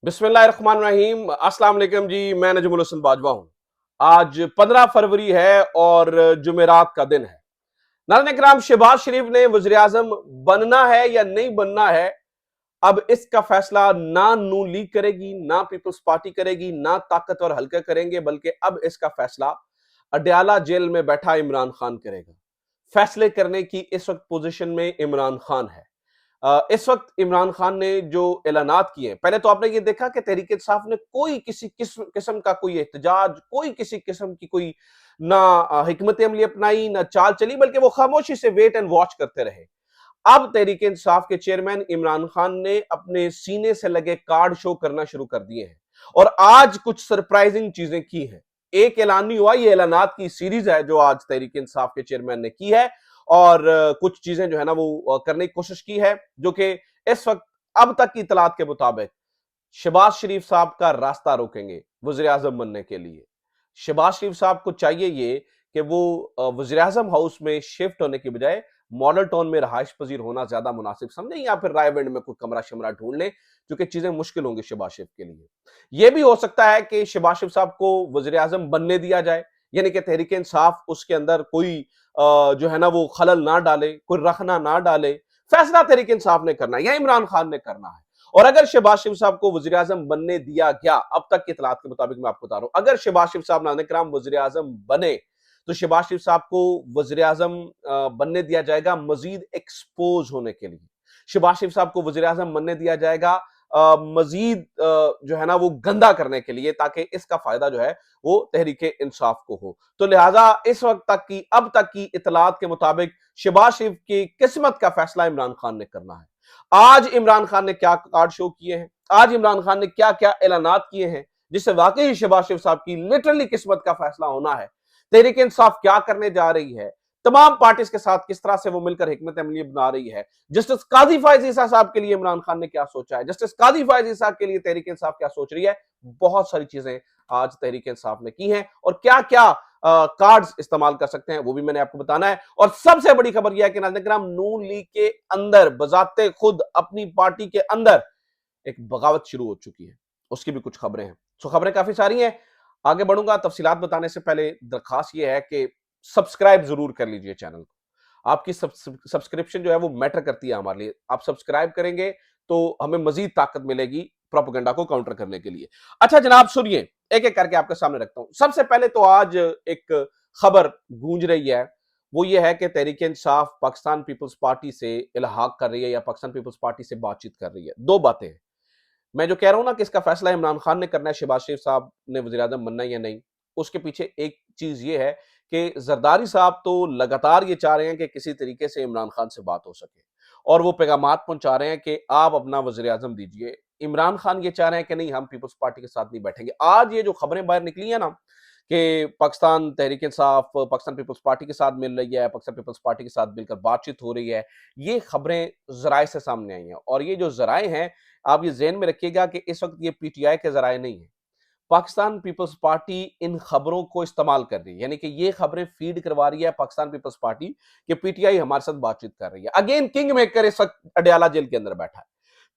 बिस्मिल्लाहिर्रहमानिर्रहीम। अस्सलाम वालेकुम जी, मैं नजमुल हसन बाजवा हूं। आज 15 फरवरी है और जुमेरात का दिन है। नाज़रीन इकराम, शहबाज शरीफ ने वज़ीर आज़म बनना है या नहीं बनना है, अब इसका फैसला ना नून लीग करेगी, ना पीपल्स पार्टी करेगी, ना ताकतवर हल्के करेंगे, बल्कि अब इसका फैसला अडयाला जेल में बैठा इमरान खान करेगा। फैसले करने की इस वक्त पोजीशन में इमरान खान है। इस वक्त इमरान खान ने जो ऐलानात किए, पहले तो आपने ये देखा कि तहरीक इंसाफ ने कोई किसी किस्म का कोई एहतजाज, कोई किसी किस्म की कोई ना हिकमत अमली अपनाई, ना चाल चली, बल्कि वो खामोशी से वेट एंड वॉच करते रहे। अब तहरीक इंसाफ के चेयरमैन इमरान खान ने अपने सीने से लगे कार्ड शो करना शुरू कर दिए हैं और आज कुछ सरप्राइजिंग चीजें की हैं। एक ऐलान नहीं हुआ, ये ऐलानात की सीरीज है जो आज तहरीक इंसाफ के चेयरमैन ने की है और कुछ चीजें जो है ना वो करने की कोशिश की है, जो कि इस वक्त अब तक की इतलात के मुताबिक शहबाज शरीफ साहब का रास्ता रोकेंगे वजीर आजम बनने के लिए। शहबाज शरीफ साहब को चाहिए ये कि वो वजीर आजम हाउस में शिफ्ट होने की बजाय मॉडल टाउन में रहायश पजीर होना ज्यादा मुनासिब समझें, या फिर रायविंड में कोई कमरा शमरा ढूंढ लें, क्योंकि चीजें मुश्किल होंगी शहबाज शरीफ के लिए। यह भी हो सकता है कि शहबाज शरीफ साहब को वजीर आजम बनने दिया जाए, यानी कि तहरीक इंसाफ उसके अंदर कोई जो है ना वो खलल ना डाले, कोई रखना ना डाले। फैसला तहरीक इंसाफ ने करना है या इमरान खान ने करना है। और अगर शहबाज शरीफ साहब को वजीर आजम बनने दिया गया, अब तक की इतलात के मुताबिक मैं आपको बता रहा हूं, अगर शहबाज शरीफ साहब नाज़रीन किराम वजीर आजम बने, तो शहबाज शरीफ साहब को वजीर आजम बनने दिया जाएगा मजीद एक्सपोज होने के लिए। शहबाज शरीफ साहब को वजीर आजम बनने दिया जाएगा मजीद जो है ना वो गंदा करने के लिए, ताकि इसका फायदा जो है वो तहरीक इंसाफ को हो। तो लिहाजा इस वक्त तक की, अब तक की इतलात के मुताबिक शहबाज शरीफ की किस्मत का फैसला इमरान खान ने करना है। आज इमरान खान ने क्या कार्ड शो किए हैं, आज इमरान खान ने क्या क्या ऐलानात किए हैं, जिससे वाकई शहबाज शरीफ साहब की लिटरली किस्मत का फैसला होना है। तहरीक इंसाफ क्या करने जा रही है, तमाम पार्टीज के साथ किस तरह से वो मिलकर हिकमत अमली बना रही है, जस्टिस काजी फायज ईसा साहब के लिए इमरान खान ने क्या सोचा है, जस्टिस काजी फायज ईसा के लिए तहरीक इंसाफ क्या सोच रही है, बहुत सारी चीजें आज तहरीक इंसाफ ने की हैं और क्या क्या कार्ड्स इस्तेमाल कर सकते हैं वो भी मैंने आपको बताना है। और सबसे बड़ी खबर यह है कि नाज़रीन किराम, नून लीग के अंदर बजाते खुद अपनी पार्टी के अंदर एक बगावत शुरू हो चुकी है, उसकी भी कुछ खबरें हैं। सो खबरें काफी सारी हैं, आगे बढ़ूंगा। तफसीलात बताने से पहले दरखास्त यह है कि सब्सक्राइब जरूर कर लीजिए चैनल को। आपकी सब्सक्रिप्शन जो है वो मैटर करती है हमारे लिए। आप सब्सक्राइब करेंगे तो हमें मजीद ताकत मिलेगी प्रोपेगेंडा को काउंटर करने के लिए। अच्छा जनाब, सुनिए, एक एक करके आपके सामने रखता हूं। सबसे पहले तो आज एक खबर गूंज रही है, वो ये है कि तहरीक इंसाफ पाकिस्तान पीपल्स पार्टी से इल्हाक कर रही है या पाकिस्तान पीपल्स पार्टी से बातचीत कर रही है। दो बातें हैं। मैं जो कह रहा हूं ना कि इसका फैसला इमरान खान ने करना है, शहबाज शरीफ साहब ने वजीर आजम बनना है या नहीं, उसके पीछे एक चीज ये है कि जरदारी साहब तो लगातार ये चाह रहे हैं कि किसी तरीके से इमरान खान से बात हो सके और वो पैगामात पहुंचा रहे हैं कि आप अपना वजीर आजम दीजिए। इमरान खान ये चाह रहे हैं कि नहीं, हम पीपल्स पार्टी के साथ नहीं बैठेंगे। आज ये जो खबरें बाहर निकली है ना कि पाकिस्तान तहरीक इंसाफ पाकिस्तान पीपल्स पार्टी के साथ मिल रही है, पाकिस्तान पीपल्स पार्टी के साथ मिलकर बातचीत हो रही है, ये खबरें जराए से सामने आई हैं। और ये जो जराए हैं, आप ये ज़हन में रखिएगा कि इस वक्त ये पीटीआई के जराए नहीं है। पाकिस्तान पीपल्स पार्टी इन खबरों को इस्तेमाल कर रही है, यानी कि ये खबरें फीड करवा रही है पाकिस्तान पीपल्स पार्टी कि पीटीआई हमारे साथ बातचीत कर रही है। अगेन किंग मेकर इस वक्त अडयाला जेल के अंदर बैठा है।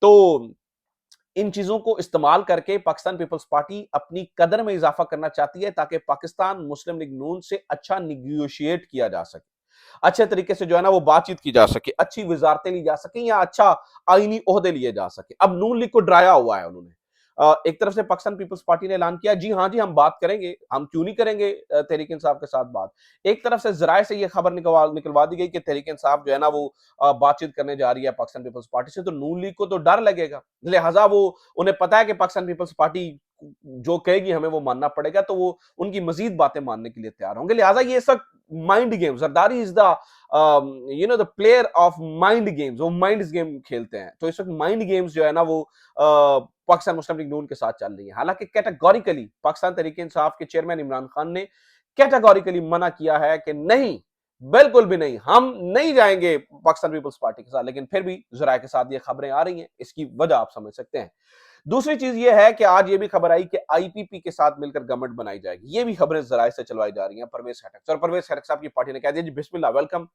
तो इन चीजों को इस्तेमाल करके पाकिस्तान पीपल्स पार्टी अपनी कदर में इजाफा करना चाहती है, ताकि पाकिस्तान मुस्लिम लीग नून से अच्छा निगोशिएट किया जा सके, अच्छे तरीके से जो है ना वो बातचीत की जा सके, अच्छी वजारतें ली जा सके या अच्छा आईनी ओहदे लिए जा सके। अब नून लीग को डराया हुआ है उन्होंने। एक तरफ से पाकिस्तान पीपल्स पार्टी ने ऐलान किया, जी हाँ जी हम बात करेंगे, हम क्यों नहीं करेंगे तहरीक इंसाफ के साथ बात। एक तरफ से जराए से ये खबर निकलवा दी गई कि तहरीक इंसाफ जो है ना वो बातचीत करने जा रही है पाकिस्तान पीपल्स पार्टी से, तो नून लीग को तो डर लगेगा, लिहाजा वो, उन्हें पता है कि पाकिस्तान पीपल्स पार्टी जो कहेगी हमें वो मानना पड़ेगा, तो वो उनकी मजीद बातें मानने के लिए तैयार होंगे। लिहाजा ये सब mind game, Zardari is the the player of mind games, वो माइंड गेम खेलते हैं। तो इस वक्त माइंड गेम्स जो है ना वो पाकिस्तान मुस्लिम लीग नून के साथ चल रही है। हालांकि कैटेगोरिकली पाकिस्तान तहरीक इंसाफ के चेयरमैन इमरान खान ने कैटेगोरिकली मना किया है कि नहीं, बिल्कुल भी नहीं, हम नहीं जाएंगे पाकिस्तान पीपल्स पार्टी के साथ। लेकिन फिर भी जराये के साथ ये खबरें आ रही हैं, इसकी वजह आप समझ सकते हैं। दूसरी चीज ये है कि आज ये भी खबर आई कि आईपीपी के साथ मिलकर गवर्नमेंट बनाई जाएगी। ये भी खबरें जराये से चलवाई जा रही हैं। परवेज खटक और परवेज खटक साहब की पार्टी ने कह दिया जी बिस्मिल्लाह वेलकम।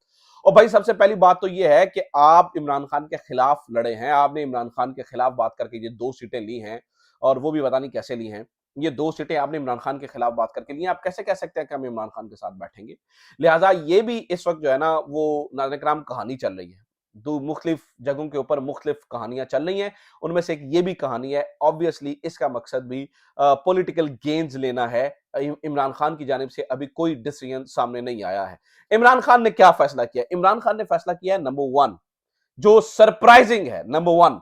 और भाई सबसे पहली बात तो ये है कि आप इमरान खान के खिलाफ लड़े हैं, आपने इमरान खान के खिलाफ बात करके ये 2 सीटें ली हैं। और वो भी पता नहीं कैसे ली हैं। ये 2 सीटें आपने इमरान खान के खिलाफ बात करके ली हैं, आप कैसे कह सकते हैं कि हम इमरान खान के साथ बैठेंगे? लिहाज़ा ये भी इस वक़्त जो है ना वो नाज़रीन-ए-किराम कहानी चल रही है। 2 मुख्तलिफ जगहों के ऊपर मुख्तलिफ कहानियाँ चल रही हैं, उनमें से एक ये भी कहानी है। ऑब्वियसली इसका मकसद भी पॉलिटिकल गेन्स लेना है। इमरान खान की जानिब से अभी कोई डिसीजन सामने नहीं आया है। इमरान खान ने क्या फैसला किया? इमरान खान ने फैसला किया है नंबर 1 जो सरप्राइजिंग है, नंबर 1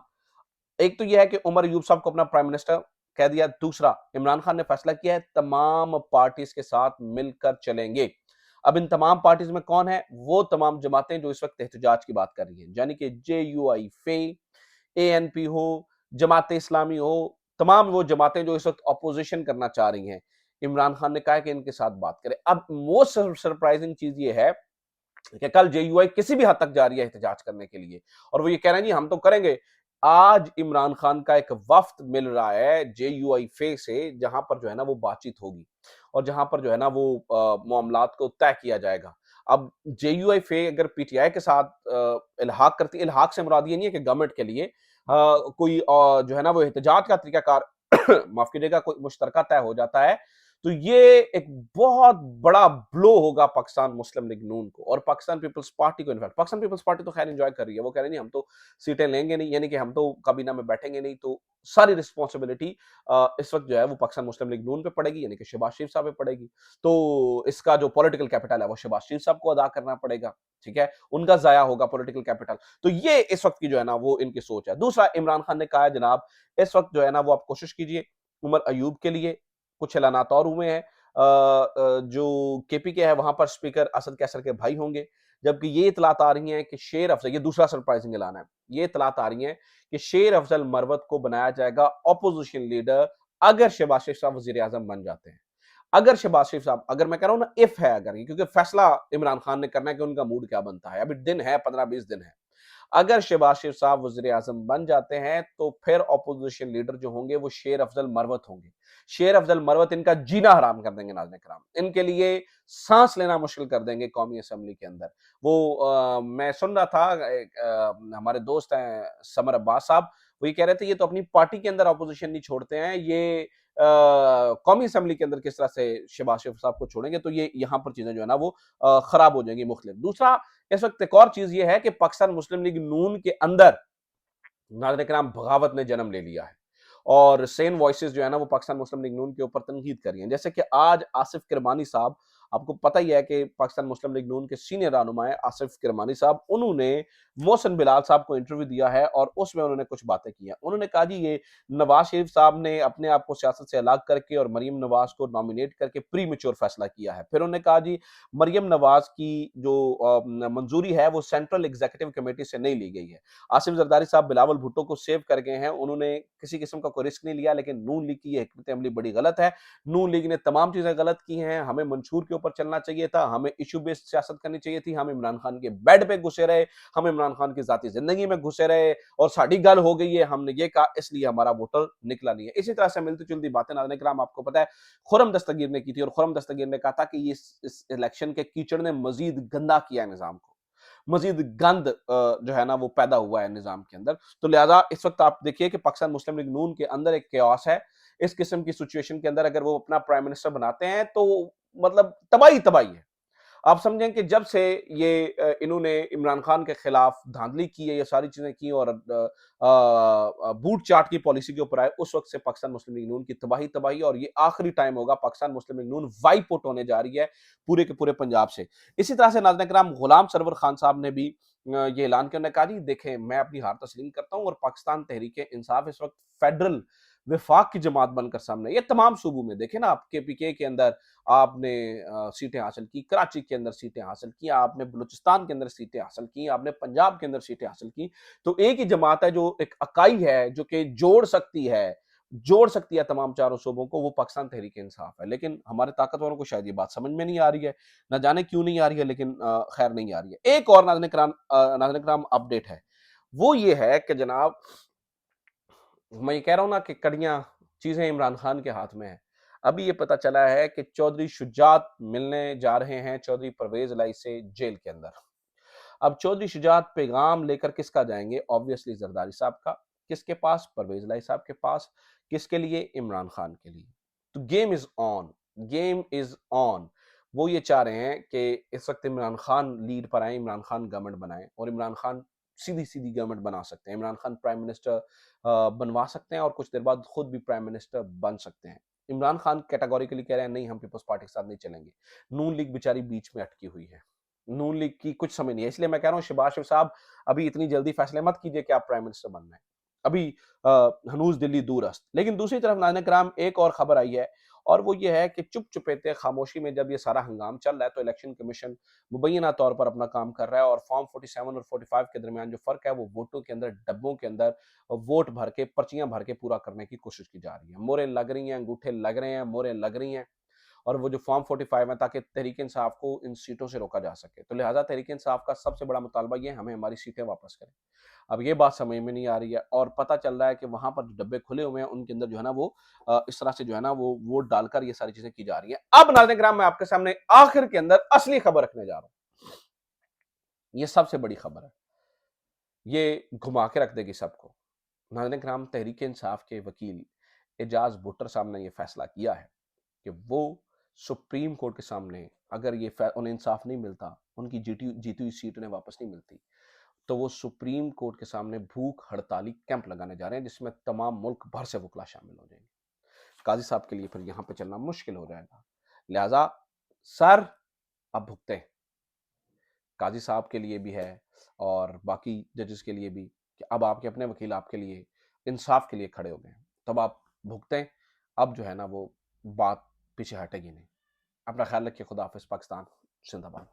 एक तो यह है कि उमर अयूब साहब को अपना प्राइम मिनिस्टर कह दिया। दूसरा, इमरान खान ने फैसला किया है तमाम पार्टीज के साथ मिलकर चलेंगे। अब इन तमाम पार्टीज में कौन है? वो तमाम जमातें जो इस वक्त एहतजाज की बात कर रही हैं, यानी कि JUI फे, ANP हो, जमात इस्लामी हो, तमाम वो जमातें जो इस वक्त अपोजिशन करना चाह रही हैं। इमरान खान ने कहा है कि इनके साथ बात करें। अब मोस्ट सरप्राइजिंग चीज ये है कि कल JUI किसी भी हद तक जा रही है एहतजाज करने के लिए, और वो ये कह रहे हैं जी हम तो करेंगे। आज इमरान खान का एक वफ्द मिल रहा है JUI फे से, जहां पर जो है ना वो बातचीत होगी और जहां पर जो है ना वो मामलात को तय किया जाएगा। अब JUI फे अगर PTI के साथ इल्हाक करती, इल्हाक से मुराद ये नहीं है कि गवर्नमेंट के लिए कोई जो है ना वो एहतजाज का तरीकाकार माफ कीजिएगा कोई मुश्तरका तय हो जाता है, तो ये एक बहुत बड़ा ब्लो होगा पाकिस्तान मुस्लिम लीग नून को और पाकिस्तान पीपल्स पार्टी को। इनफैक्ट पाकिस्तान पीपल्स पार्टी तो खैर एंजॉय कर रही है, वो कह रही है हम तो सीटें लेंगे नहीं, यानी कि हम तो काबीना में बैठेंगे नहीं, तो सारी रिस्पॉन्सिबिलिटी इस वक्त जो है वो पाकिस्तान मुस्लिम लीग नून पे पड़ेगी, यानी कि शहबाज शरीफ साहब पे पड़ेगी। तो इसका जो पॉलिटिकल कैपिटल है वो शहबाज शरीफ साहब को अदा करना पड़ेगा, ठीक है, उनका जाया होगा पॉलिटिकल कैपिटल। तो ये इस वक्त की जो है ना वो इनकी सोच है। दूसरा, इमरान खान ने कहा है जनाब इस वक्त जो है ना वो आप कोशिश कीजिए उमर अयूब के लिए, कुछ ऐलानात और हुए हैं। जो KPK है वहां पर स्पीकर असद कैसर के भाई होंगे, जबकि ये इतलात आ रही हैं कि शेर अफजल, ये दूसरा सरप्राइजिंग ऐलान है, ये इतलात आ रही हैं कि शेर अफजल मरवत को बनाया जाएगा ऑपोजिशन लीडर अगर शहबाज शरीफ साहब वजीर आजम बन जाते हैं। अगर शहबाज शरीफ साहब, अगर मैं कह रहा हूं ना इफ है, अगर क्योंकि फैसला इमरान खान ने करना है कि उनका मूड क्या बनता है, अभी दिन है 15-20 दिन है। अगर शहबाज शरीफ साहब वजीर आजम बन जाते हैं तो फिर ऑपोजिशन लीडर जो होंगे वो शेर अफजल मरवत होंगे। शेर अफजल मरवत इनका जीना हराम कर देंगे, नाज़रीन किराम, इनके लिए सांस लेना मुश्किल कर देंगे कौमी असेंबली के अंदर। वो मैं सुन रहा था हमारे दोस्त हैं समर अब्बास साहब, वो ये कह रहे थे ये तो अपनी पार्टी के अंदर ऑपोजिशन नहीं छोड़ते हैं, ये कौमी असेंबली के अंदर किस तरह से शहबाज शरीफ साहब को छोड़ेंगे, तो ये यहाँ पर चीजें जो है ना वो खराब हो जाएंगी मुख्तलिफ। दूसरा, इस वक्त एक और चीज ये है कि पाकिस्तान मुस्लिम लीग नून के अंदर नाज़रीन किराम बगावत ने जन्म ले लिया है और सेन वॉइसेस जो है ना वो पाकिस्तान मुस्लिम लीग नून के ऊपर तनकीद कर रही हैं। जैसे कि आज आसिफ किरमानी साहब, आपको पता ही है कि पाकिस्तान मुस्लिम लीग नून के सीनियर रहनुमा हैं आसिफ किरमानी साहब, उन्होंने मोहसिन बिलाल साहब को इंटरव्यू दिया है और उसमें उन्होंने कुछ बातें की हैं। उन्होंने कहा जी ये नवाज शरीफ साहब ने अपने आप को सियासत से अलग करके और मरीम नवाज को नॉमिनेट करके प्री मेच्योर फैसला किया है। फिर उन्होंने कहा जी मरीम नवाज की जो मंजूरी है वो सेंट्रल एग्जीक्यूटिव कमेटी से नहीं ली गई है। आसिफ जरदारी साहब बिलावल भुट्टो को सेव कर गए हैं, उन्होंने किसी किस्म का कोई रिस्क नहीं लिया, लेकिन नून लीग की ये हिकमत अमली बड़ी गलत है। नून लीग ने तमाम चीजें गलत की हैं, हमें मंशूर के ऊपर चलना चाहिए था, हमें इशू बेस्ड सियासत करनी चाहिए थी, हम इमरान खान के बेड पे घुसे रहे, हम इमरान खान की जाती जिंदगी में घुसे रहे और साड़ी गल हो गई है, हमने ये कहा इसलिए हमारा वोटर निकला नहीं है। इसी तरह से मिलती जुलती बातें नाज़रीन किराम आपको पता है खुर्रम दस्तगीर ने की थी और खुर्रम दस्तगीर ने कहा था कि ये इस इलेक्शन के कीचड़ ने मजीद गंदा किया है निजाम को, मजीद गंद जो है ना वो पैदा हुआ है निजाम के अंदर। तो लिहाजा इस वक्त आप देखिए कि पाकिस्तान मुस्लिम लीग नून के अंदर एक केओस है। इस किस्म की सिचुएशन के अंदर अगर वो अपना प्राइम मिनिस्टर बनाते हैं तो मतलब तबाही तबाही है। आप समझें कि जब से ये इन्होंने इमरान खान के खिलाफ धांधली की है, ये सारी चीजें की और बूट चाट की पॉलिसी के ऊपर आए, उस वक्त से पाकिस्तान मुस्लिम लीग नून की तबाही तबाही और ये आखिरी टाइम होगा पाकिस्तान मुस्लिम लीग नून वाइप आउट होने जा रही है पूरे के पूरे पंजाब से। इसी तरह से नाज़रीन किराम गुलाम सरवर खान साहब ने भी ये ऐलान किया, उन्होंने कहा जी देखें मैं अपनी हार तस्लीम करता हूं और पाकिस्तान तहरीक इंसाफ इस वक्त फेडरल विफाक की जमात बनकर सामने, ये तमाम सूबों में देखें ना, आप KPK के अंदर आपने सीटें हासिल की, कराची के अंदर सीटें हासिल की, आपने बलूचिस्तान के अंदर सीटें हासिल की, आपने पंजाब के अंदर सीटें हासिल की। तो एक ही जमात है जो एक इकाई है जो कि जोड़ सकती है तमाम चारों सूबों को, वो पाकिस्तान तहरीक इंसाफ है। लेकिन हमारे ताकतवरों को शायद ये बात समझ में नहीं आ रही है, ना जाने क्यों नहीं आ रही है, लेकिन खैर नहीं आ रही है। एक और नाज़रीन किराम अपडेट है, वो ये है कि जनाब मैं ये कह रहा हूं ना कि कड़ियां चीजें इमरान खान के हाथ में है। अभी ये पता चला है कि चौधरी शुजात मिलने जा रहे हैं चौधरी परवेज लाई से जेल के अंदर। अब चौधरी शुजात पैगाम लेकर किसका जाएंगे? ऑब्वियसली जरदारी साहब का, किसके पास? परवेज लाई साहब के पास। किसके लिए? इमरान खान के लिए। तो game is on, game is on. वो ये चाह रहे हैं कि इस वक्त इमरान खान लीड पर आए, इमरान खान गवर्नमेंट बनाए, और इमरान खान सीधी सीधी गवर्नमेंट बना सकते हैं। इमरान खान प्राइम मिनिस्टर बनवा सकते हैं और कुछ देर बाद खुद भी प्राइम मिनिस्टर बन सकते हैं। इमरान खान कैटेगोरिकली कह रहे हैं नहीं, हम पीपल्स पार्टी के साथ नहीं चलेंगे। नून लीग बेचारी बीच में अटकी हुई है, नून लीग की कुछ समझ नहीं है। इसलिए मैं कह रहा हूं शहबाज शरीफ साहब, अभी इतनी जल्दी फैसले मत कीजिए कि आप प्राइम मिनिस्टर बनना है। अभी हनूज दिल्ली दूरस्त। लेकिन दूसरी तरफ नाज़रीन किराम एक और खबर आई है, और वो ये है कि चुप चुपैते खामोशी में जब ये सारा हंगाम चल रहा है तो इलेक्शन कमीशन मुबैना तौर पर अपना काम कर रहा है, और फॉर्म 47 और 45 के दरमियान जो फर्क है वो वोटों के अंदर, डब्बों के अंदर वोट भर के, पर्चियां भर के पूरा करने की कोशिश की जा रही है। मोहरें लग रही हैं, अंगूठे लग रहे हैं, मोहरें लग रही हैं, और वो जो फॉर्म 45 है ताकि तहरीक इंसाफ को इन सीटों से रोका जा सके। तो लिहाजा तहरीक इंसाफ का सबसे बड़ा मुतालबा ये है, हमें हमारी सीटें वापस करें। अब ये बात समझ में नहीं आ रही है, और पता चल रहा है कि वहां पर जो डब्बे खुले हुए हैं उनके अंदर जो है ना वो इस तरह से जो है ना वो वोट डालकर ये सारी चीजें की जा रही हैं। अब नाज़रीन किराम मैं आपके सामने आखिर के अंदर असली खबर रखने जा रहा हूं। ये सबसे बड़ी खबर है, ये घुमा के रख देगी सबको। नाज़रीन किराम, तहरीक इंसाफ के वकील एजाज भुट्टर साहब ने यह फैसला किया है कि वो सुप्रीम कोर्ट के सामने, अगर ये उन्हें इंसाफ नहीं मिलता, उनकी जीती हुई सीट उन्हें वापस नहीं मिलती, तो वो सुप्रीम कोर्ट के सामने भूख हड़ताली कैंप लगाने जा रहे हैं, जिसमें तमाम मुल्क भर से वकला शामिल हो जाएंगे। काजी साहब के लिए फिर यहां पे चलना मुश्किल हो जाएगा। लिहाजा सर अब भुगते हैं, काजी साहब के लिए भी है और बाकी जजेस के लिए भी, कि अब आपके अपने वकील आपके लिए इंसाफ के लिए खड़े हो गए हैं, तब आप भुगते हैं। अब जो है ना वो बात पीछे हटेगी नहीं। अपना ख्याल रखिए। खुदा हाफिज। पाकिस्तान जिंदाबाद।